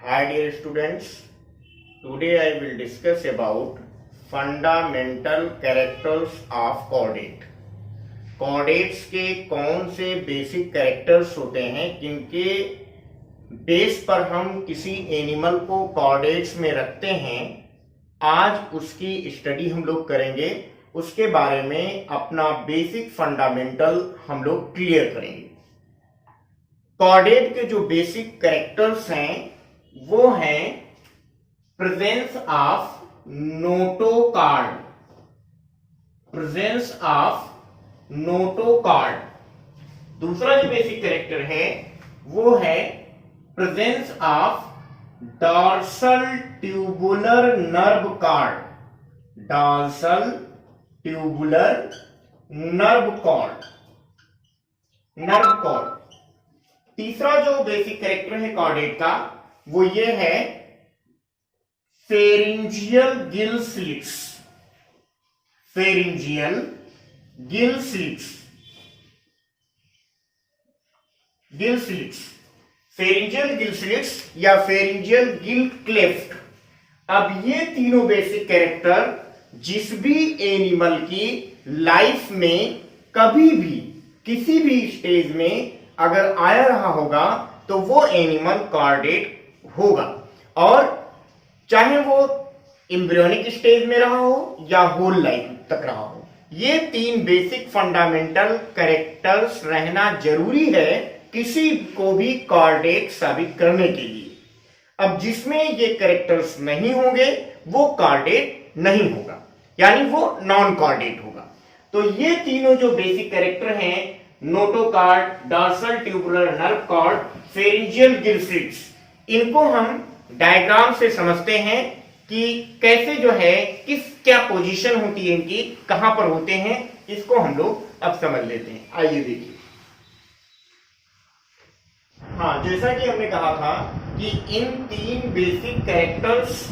Hi dear students, today I will discuss about fundamental characters of chordate. Chordates के कौन से basic characters होते हैं जिनके बेस पर हम किसी एनिमल को chordates में रखते हैं। आज उसकी स्टडी हम लोग करेंगे, उसके बारे में अपना बेसिक फंडामेंटल हम लोग क्लियर करेंगे। chordate के जो बेसिक कैरेक्टर्स हैं वो है presence of notochord, presence of notochord. दूसरा जो बेसिक कैरेक्टर है वो है presence of dorsal tubular nerve cord, dorsal tubular nerve cord, nerve cord. तीसरा जो बेसिक कैरेक्टर है कॉर्डेट का वो ये है pharyngeal gill slits, pharyngeal gill slits, gill slits, pharyngeal gill slits या फेरिंजियल गिल क्लेफ्ट। अब ये तीनों बेसिक कैरेक्टर जिस भी एनिमल की लाइफ में कभी भी किसी भी स्टेज में अगर आया रहा होगा तो वो एनिमल कॉर्डेट होगा, और चाहे वो एम्ब्रियोनिक स्टेज में रहा हो या होल लाइफ तक रहा हो, ये तीन बेसिक फंडामेंटल कैरेक्टर्स रहना जरूरी है किसी को भी कॉर्डेट साबित करने के लिए। अब जिसमें ये कैरेक्टर्स नहीं होंगे वो कॉर्डेट नहीं होगा, यानी वो नॉन कॉर्डेट होगा। तो ये तीनों जो बेसिक कैरेक्टर हैं, notochord, dorsal tubular nerve cord, pharyngeal gill slits, इनको हम डायग्राम से समझते हैं कि कैसे जो है क्या पोजीशन होती है इनकी, कहां पर होते हैं, इसको हम लोग अब समझ लेते हैं। आइए देखिए। हाँ, जैसा कि हमने कहा था कि इन तीन बेसिक कैरेक्टर्स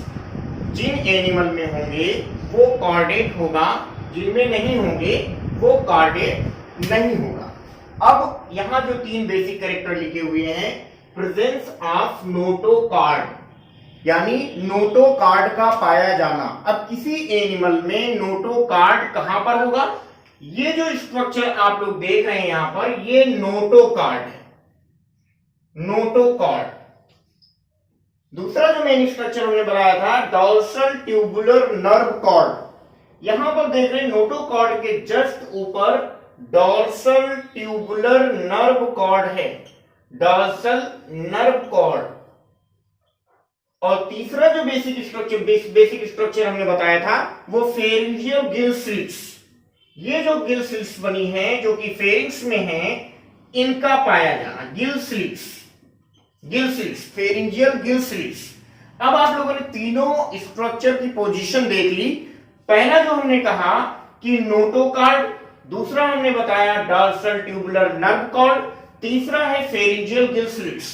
जिन एनिमल में होंगे वो कॉर्डेट होगा, जिनमें नहीं होंगे वो कॉर्डेट नहीं होगा। अब यहां जो तीन बेसिक कैरेक्टर लिखे हुए हैं, प्रेजेंस ऑफ नोटोकार्ड, यानी नोटोकार्ड का पाया जाना। अब किसी एनिमल में नोटोकार्ड कहां पर होगा? ये जो स्ट्रक्चर आप लोग देख रहे हैं यहां पर, ये नोटोकार्ड है, नोटोकार्ड। दूसरा जो मेन स्ट्रक्चर हमने बनाया था डॉर्सल ट्यूबुलर नर्व कॉर्ड। यहां पर देख रहे हैं नोटोकार्ड के जस्ट ऊपर डॉर्सल ट्यूबुलर नर्व कॉर्ड है, डॉर्सल नर्व कॉर्ड। और तीसरा जो बेसिक स्ट्रक्चर हमने बताया था वो फेरिंजियल गिल स्लिट्स। ये जो गिल स्लिट्स बनी है जो कि फेरिंग्स में है, इनका पाया जाना, gill slits, gill slits, pharyngeal gill slits. अब आप लोगों ने तीनों स्ट्रक्चर की पोजीशन देख ली। पहला जो हमने कहा कि नोटोकार्ड, दूसरा हमने बताया डॉर्सल ट्यूबुलर नर्व कॉर्ड, तीसरा है फेरिंजियल गिल स्लिट्स।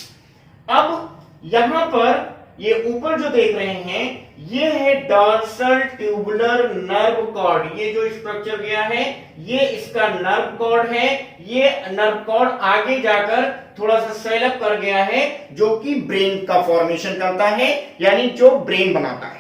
अब यहां पर ये ऊपर जो देख रहे हैं ये है डॉर्सल ट्यूबुलर नर्व कॉर्ड। ये जो स्ट्रक्चर गया है ये इसका नर्व कॉर्ड है। ये नर्व कॉर्ड आगे जाकर थोड़ा सा स्वेल अप कर गया है जो कि ब्रेन का फॉर्मेशन करता है, यानी जो ब्रेन बनाता है।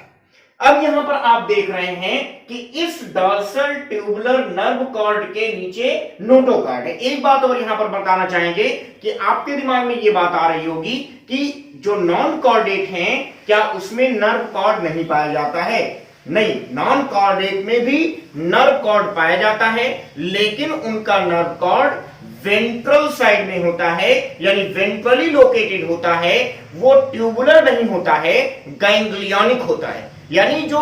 अब यहां पर आप देख रहे हैं कि इस डॉर्सल ट्यूबुलर नर्व कॉर्ड के नीचे नोटोकार्ड है। एक बात और यहां पर बताना चाहेंगे कि आपके दिमाग में यह बात आ रही होगी कि जो नॉन कॉर्डेट हैं क्या उसमें नर्व कॉर्ड नहीं पाया जाता है? नहीं, नॉन कॉर्डेट में भी नर्व कॉर्ड पाया जाता है, लेकिन उनका नर्व कॉर्ड वेंट्रल साइड में होता है, यानी वेंट्रली लोकेटेड होता है। वो ट्यूबुलर नहीं होता है, गैंग्लियनिक होता है। यानी जो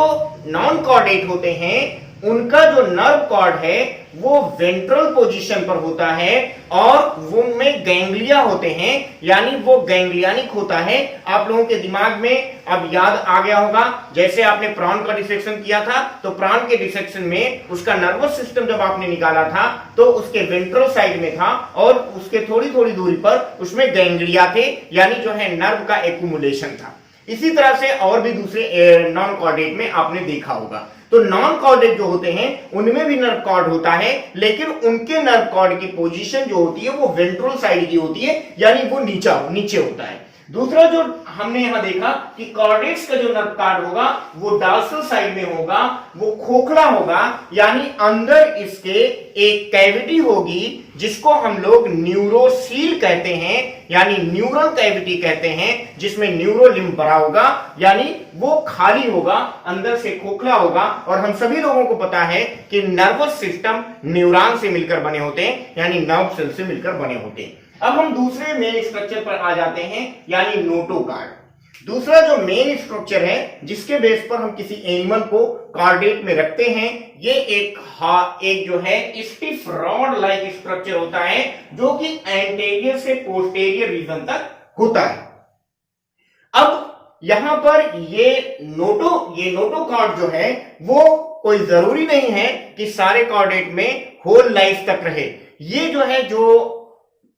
नॉन कॉर्डेट होते हैं उनका जो नर्व कॉर्ड है वो वेंट्रल पोजीशन पर होता है और वो में गैंग्लिया होते हैं, यानी वो गैंग्लियनिक होता है। आप लोगों के दिमाग में अब याद आ गया होगा, जैसे आपने प्रॉन का डिसेक्शन किया था तो प्रॉन के डिसेक्शन में उसका नर्वस सिस्टम जब आपने निकाला था तो उसके वेंट्रल साइड में था और उसके थोड़ी थोड़ी दूरी पर उसमें गैंग्लिया थे, यानी जो है नर्व का एक्यूमुलेशन था। इसी तरह से और भी दूसरे नॉन कॉर्डेट में आपने देखा होगा। तो नॉन कॉर्डेट जो होते हैं उनमें भी नर्व कॉर्ड होता है, लेकिन उनके नर्व कॉर्ड की पोजीशन जो होती है वो वेंट्रल साइड की होती है, यानी वो नीचे होता है। दूसरा जो हमने यहां देखा कि कॉर्डेट्स का जो नर्व कार्ड होगा वो डॉर्सल साइड में होगा, वो खोखला होगा, यानी अंदर इसके एक कैविटी होगी जिसको हम लोग न्यूरोसील कहते हैं, यानी न्यूरल कैविटी कहते हैं, जिसमें न्यूरोलिम्ब भरा होगा, यानी वो खाली होगा, अंदर से खोखला होगा। और हम सभी लोगों को पता है कि नर्वस सिस्टम न्यूरॉन से मिलकर बने होते हैं, यानी नर्व सेल से मिलकर बने होते हैं। अब हम दूसरे मेन स्ट्रक्चर पर आ जाते हैं, यानी नोटोकार्ड। दूसरा जो मेन स्ट्रक्चर है जिसके बेस पर हम किसी एनिमल को कार्डेट में रखते हैं, ये एक जो है स्टिफ रॉड लाइक स्ट्रक्चर होता है जो कि एंटेरियर से पोस्टेरियर रीजन तक होता है। अब यहां पर ये नोटोकार्ड जो है वो कोई जरूरी नहीं है कि सारे कॉर्डेट में होल लाइफ तक रहे। ये जो है जो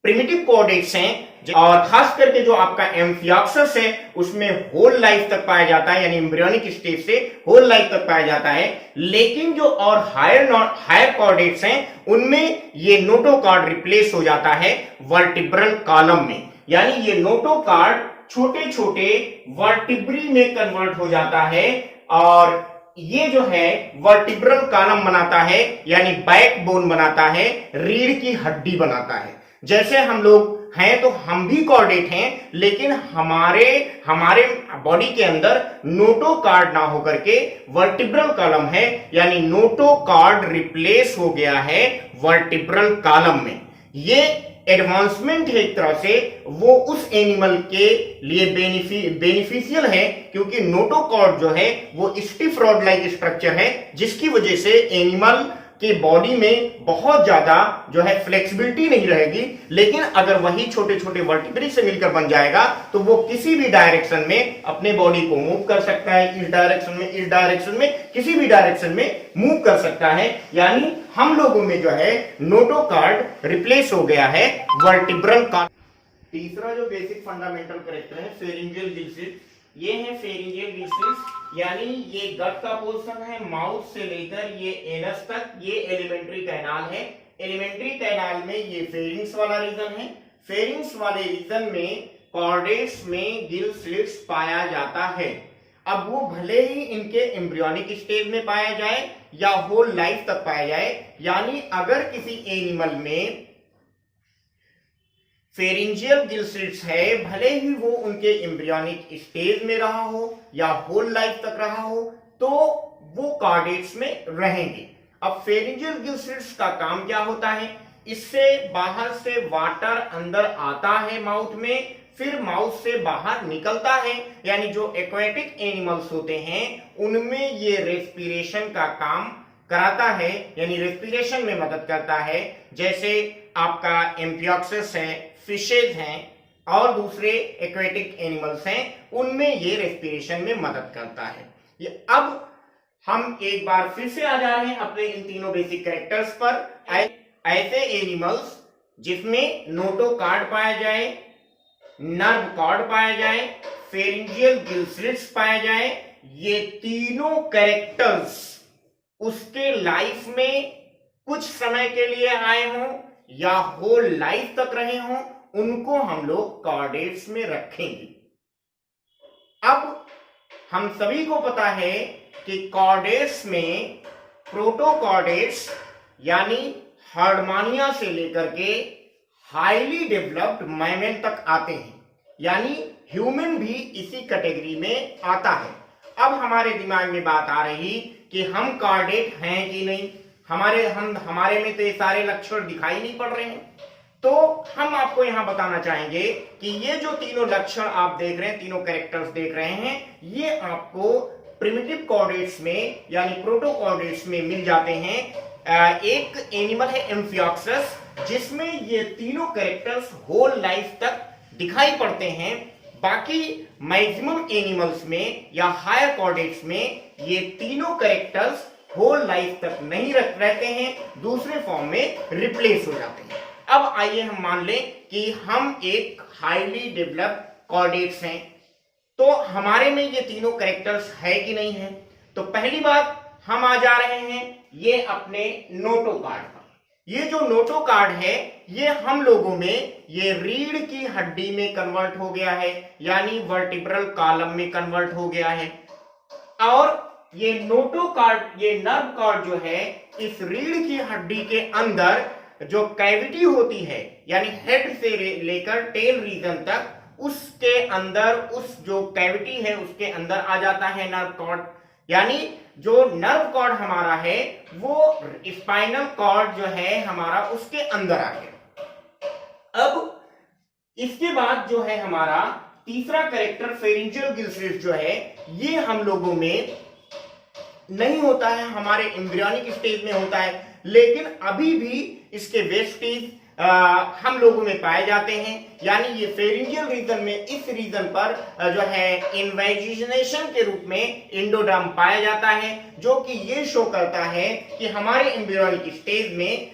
प्रिमिटिव कॉर्डेट्स हैं और खास करके जो आपका एम्फियोक्सस है उसमें होल लाइफ तक पाया जाता है, यानी एम्ब्रियोनिक स्टेज से होल लाइफ तक पाया जाता है। लेकिन जो और हायर कॉर्डेट्स हैं उनमें ये नोटोकार्ड रिप्लेस हो जाता है वर्टिब्रल कॉलम में, यानी ये नोटोकार्ड छोटे छोटे वर्टिब्री में कन्वर्ट हो जाता है और ये जो है वर्टिब्रल कॉलम बनाता है, यानी बैकबोन बनाता है, रीढ़ की हड्डी बनाता है। जैसे हम लोग हैं तो हम भी कॉर्डेट हैं, लेकिन हमारे बॉडी के अंदर नोटोकार्ड ना होकर के वर्टिब्रल कॉलम है, यानी नोटोकार्ड रिप्लेस हो गया है वर्टिब्रल कॉलम में। ये एडवांसमेंट है एक तरह से, वो उस एनिमल के लिए बेनिफिशियल है, क्योंकि नोटोकॉर्ड जो है वो स्टिफ रॉड लाइक स्ट्रक्चर है जिसकी वजह से एनिमल के बॉडी में बहुत ज्यादा जो है फ्लेक्सिबिलिटी नहीं रहेगी। लेकिन अगर वही छोटे छोटे वर्टिब्री से मिलकर बन जाएगा तो वो किसी भी डायरेक्शन में अपने बॉडी को मूव कर सकता है, इस डायरेक्शन में किसी भी डायरेक्शन में मूव कर सकता है। यानी हम लोगों में जो है नोटोकार्ड रिप्लेस हो गया है वर्टिब्रल कार्ड। तीसरा जो बेसिक फंडामेंटल कैरेक्टर है फेरिंजियल गिल्सेस, ये है फेरिंजियल गिल्सेस, यानी ये गट का पोर्शन है, माउथ से लेकर ये एनस तक, ये एलिमेंट्री कैनाल है। एलिमेंट्री कैनाल में ये फेरिंग्स वाला रीजन है। फेरिंग्स वाले रीजन में कॉर्डेट्स में गिल स्लिट्स पाया जाता है। अब वो भले ही इनके एम्ब्रियोनिक स्टेज में पाया जाए या होल लाइफ तक पाया जाए, यानी अगर किसी एनिमल में फेरिंजियल गिल स्लिट्स है, भले ही वो उनके एम्ब्रियोनिक स्टेज में रहा हो या होल लाइफ तक रहा हो, तो वो कॉर्डेट्स में रहेंगे। अब फेरिंजियल गिल स्लिट्स का काम क्या होता है? इससे बाहर से वाटर अंदर आता है माउथ में, फिर माउथ से बाहर निकलता है, यानी जो एक्वेटिक एनिमल्स होते हैं उनमें ये रेस्पिरेशन का काम कराता है, यानी रेस्पिरेशन में मदद करता है। जैसे आपका एम्फियोक्सस है, फिशेज हैं और दूसरे एक्वेटिक एनिमल्स हैं, उनमें ये रेस्पिरेशन में मदद करता है। ये अब हम एक बार फिर से आ जा रहे हैं अपने इन तीनों बेसिक कैरेक्टर्स पर। ऐसे एनिमल्स जिसमें नोटोकार्ड पाया जाए, नर्व कॉर्ड पाया जाए, फेरिंजियल गिल स्लिट्स पाया जाए, ये तीनों कैरेक्टर्स उसके लाइफ में कुछ समय के लिए आए हों या होल लाइफ तक रहे हों, उनको हम लोग कॉर्डेट्स में रखेंगे। अब हम सभी को पता है कि कॉर्डेट्स में प्रोटोकॉर्डेट्स यानी हार्डमानिया से लेकर के हाईली डेवलप्ड मैमल तक आते हैं, यानी ह्यूमन भी इसी कैटेगरी में आता है। अब हमारे दिमाग में बात आ रही कि हम कॉर्डेट हैं कि नहीं, हमारे में तो ये सारे लक्षण दिखाई नहीं पड़ रहे हैं। तो हम आपको यहां बताना चाहेंगे कि ये जो तीनों लक्षण आप देख रहे हैं, तीनों कैरेक्टर्स देख रहे हैं, ये आपको प्रिमिटिव कॉर्डेट्स में यानी प्रोटोकॉर्डेट्स में मिल जाते हैं। एक एनिमल है एम्फियोक्सस, जिसमें ये तीनों कैरेक्टर्स होल लाइफ तक दिखाई पड़ते हैं। बाकी मैक्सिमम एनिमल्स में या हायर कॉर्डेट्स में ये तीनों कैरेक्टर्स होल लाइफ तक नहीं रहते हैं, दूसरे फॉर्म में रिप्लेस हो जाते हैं। अब आइए हम मान लें कि हम एक हाईली डेवलप्ड कॉर्डेट्स हैं, तो हमारे में ये तीनों कैरेक्टर्स है कि नहीं है। तो पहली बात हम आ जा रहे हैं ये अपने नोटोकार्ड पर। ये जो नोटोकार्ड है ये हम लोगों में ये रीढ़ की हड्डी में कन्वर्ट हो गया है, यानी वर्टिब्रल कॉलम में कन्वर्ट हो गया है। और ये नोटोकार्ड, ये नर्व कॉर्ड जो है इस रीढ़ की हड्डी के अंदर जो कैविटी होती है, यानी हेड से लेकर टेल रीजन तक, उसके अंदर, उस जो कैविटी है उसके अंदर आ जाता है नर्व कॉर्ड। यानी जो नर्व कॉर्ड हमारा है वो स्पाइनल कॉर्ड जो है हमारा उसके अंदर आ गया। अब इसके बाद जो है हमारा तीसरा कैरेक्टर फेरिंजियल गिल्स जो है ये हम लोगों में नहीं होता है, हमारे एम्ब्रियोनिक स्टेज में होता है, लेकिन अभी भी इसके वेस्टेज हम लोगों में पाए जाते हैं। यानी ये फेरिंजियल रीजन में, इस रीजन पर जो है इन्वेजिनेशन के रूप में एंडोडर्म पाया जाता है, जो कि ये शो करता है कि हमारे एम्ब्रियोनिक स्टेज में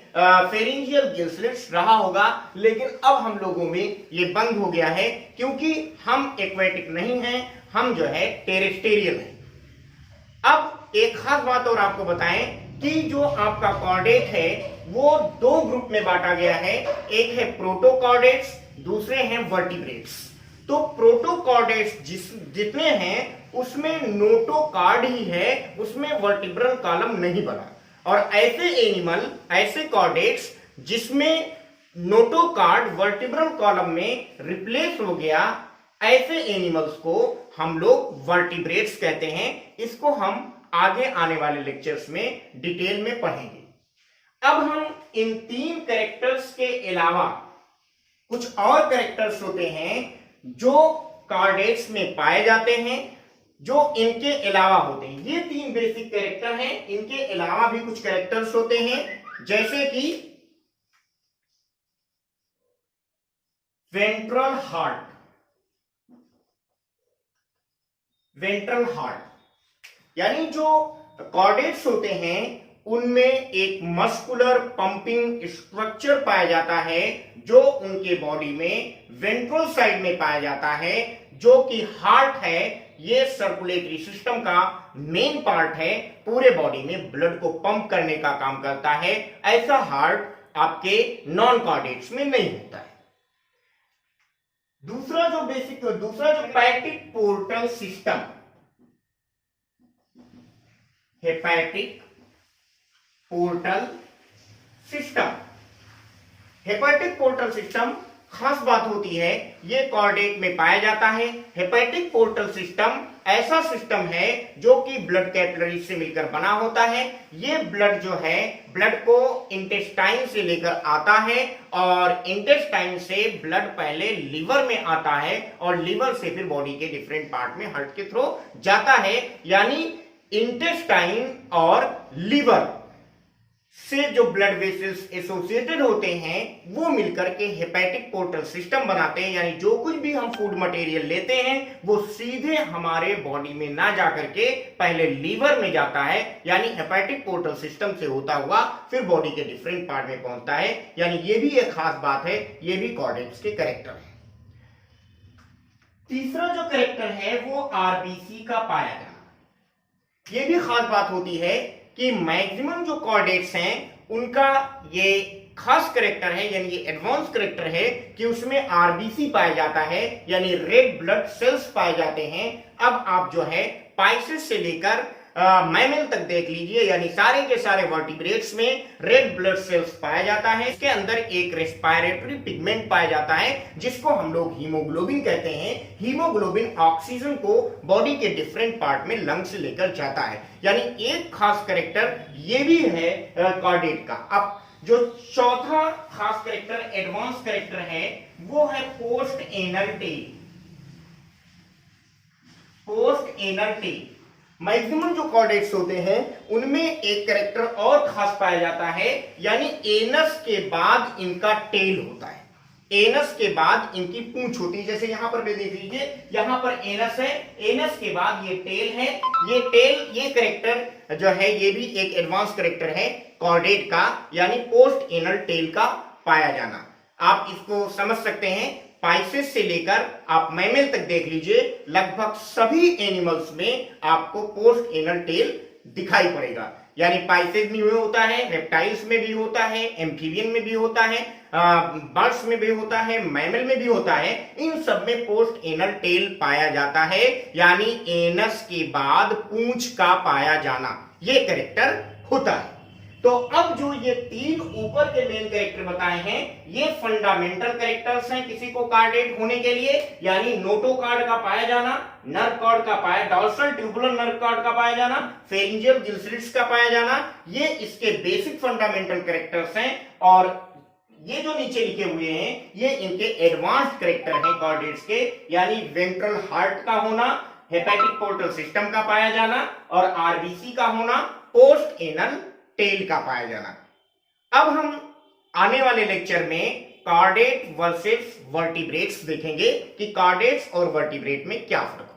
फेरिंजियल गिल्स रहा होगा, लेकिन अब हम लोगों में ये बंद हो गया है क्योंकि हम एक्वेटिक नहीं हैं, हम जो है टेरेस्टेरियल हैं। अब एक खास बात और आपको बताएं कि जो आपका कॉर्डेट है वो दो ग्रुप में बांटा गया है, एक है प्रोटोकॉर्डेट्स, दूसरे हैं वर्टिब्रेट्स। तो प्रोटोकॉर्डेट्स जितने हैं उसमें नोटोकार्ड ही है, उसमें वर्टिब्रल कॉलम नहीं बना। और ऐसे एनिमल, ऐसे कॉर्डेट्स जिसमें नोटोकार्ड वर्टिब्रल कॉलम में रिप्लेस हो गया, ऐसे एनिमल्स को हम लोग वर्टिब्रेट्स कहते हैं। इसको हम आगे आने वाले लेक्चर्स में डिटेल में पढ़ेंगे। अब हम इन तीन कैरेक्टर्स के अलावा कुछ और कैरेक्टर्स होते हैं जो कॉर्डेट्स में पाए जाते हैं, जो इनके अलावा होते हैं। ये तीन बेसिक कैरेक्टर हैं, इनके अलावा भी कुछ कैरेक्टर्स होते हैं, जैसे कि वेंट्रल हार्ट। वेंट्रल हार्ट यानी जो कॉर्डेट्स होते हैं उनमें एक मस्कुलर पंपिंग स्ट्रक्चर पाया जाता है, जो उनके बॉडी में वेंट्रल साइड में पाया जाता है, जो कि हार्ट है। ये सर्कुलेटरी सिस्टम का मेन पार्ट है, पूरे बॉडी में ब्लड को पंप करने का काम करता है। ऐसा हार्ट आपके नॉन कॉर्डेट्स में नहीं होता है। दूसरा जो hepatic portal system, hepatic portal system. Hepatic portal system खास बात होती है, ये कॉर्डेट में पाया जाता है। हेपेटिक पोर्टल सिस्टम ऐसा सिस्टम है जो कि ब्लड कैपिलरी से मिलकर बना होता है। ये ब्लड जो है, ब्लड को इंटेस्टाइन से लेकर आता है और इंटेस्टाइन से ब्लड पहले लिवर में आता है और लिवर से फिर बॉडी के डिफरेंट पार्ट में हार्ट के थ्रू जाता है। यानी इंटेस्टाइन और लिवर से जो ब्लड वेसल्स एसोसिएटेड होते हैं वो मिलकर के हेपेटिक पोर्टल सिस्टम बनाते हैं। यानी जो कुछ भी हम फूड मटेरियल लेते हैं वो सीधे हमारे बॉडी में ना जाकर के पहले लीवर में जाता है, यानी हेपेटिक पोर्टल सिस्टम से होता हुआ फिर बॉडी के डिफरेंट पार्ट में पहुंचता है। यानी ये भी एक खास बात है, ये भी कॉर्डेट्स के कैरेक्टर है। तीसरा जो कैरेक्टर है वो आरबीसी का पाया जाना। ये भी खास बात होती है कि मैक्सिमम जो कॉर्डेट्स हैं उनका ये खास कैरेक्टर है, यानी ये एडवांस कैरेक्टर है कि उसमें आरबीसी पाया जाता है, यानी रेड ब्लड सेल्स पाए जाते हैं। अब आप जो है पाइसेस से लेकर मैमल तक देख लीजिए, यानी सारे के सारे वर्टिब्रेट्स में रेड ब्लड सेल्स पाया जाता है। इसके अंदर एक रेस्पिरेटरी पिगमेंट पाया जाता है जिसको हम लोग हीमोग्लोबिन कहते हैं। हीमोग्लोबिन ऑक्सीजन को बॉडी के डिफरेंट पार्ट में लंग से लेकर जाता है। यानी एक खास कैरेक्टर ये भी है कॉर्डेट का। अब जो चौथा खास कैरेक्टर, एडवांस कैरेक्टर है, वो है post anal tail. Post anal tail maximum जो कॉर्डेट्स होते हैं उनमें एक कैरेक्टर और खास पाया जाता है, यानी एनस के बाद इनका टेल होता है। एनस के बाद इनकी पूंछ होती है। जैसे यहां पर भी देख लीजिए, यहां पर एनस है, एनस के बाद ये टेल है। ये टेल, ये कैरेक्टर जो है ये भी एक एडवांस कैरेक्टर है कॉर्डेट का, यानी पोस्ट एनल टेल का पाया जाना। आप इसको समझ सकते हैं, पाइसेस से लेकर आप मैमल तक देख लीजिए, लगभग सभी एनिमल्स में आपको पोस्ट एनल टेल दिखाई पड़ेगा। यानी पाइसेज में भी होता है, रेप्टाइल्स में भी होता है, एम्फीबियन में भी होता है, बर्ड्स में भी होता है, मैमल में भी होता है। इन सब में पोस्ट एनल टेल पाया जाता है, यानी एनस के बाद पूंछ का पाया जाना, ये कैरेक्टर होता है। तो अब जो ये 3 ऊपर के मेन कैरेक्टर बताए हैं, ये फंडामेंटल कैरेक्टर्स हैं किसी को कार्डेट होने के लिए, यानी नोटोकार्ड का पाया जाना, नर्व कॉर्ड का पाया, डॉर्सल ट्यूबुलर नर्व कॉर्ड का पाया जाना, फेरिंजियल गिल्सरिट्स का पाया जाना, ये इसके बेसिक फंडामेंटल कैरेक्टर्स हैं। और ये जो नीचे लिखे हुए हैं ये इनके एडवांस्ड कैरेक्टर हैं कॉर्डेट्स के, यानी वेंट्रल हार्ट का होना, हेपेटिक पोर्टल सिस्टम का पाया जाना और आरबीसी का होना, पोस्ट एनल टेल का पाया जाना। अब हम आने वाले लेक्चर में कार्डेट वर्सेस वर्टिब्रेट्स देखेंगे कि कार्डेट्स और वर्टिब्रेट में क्या फर्क है।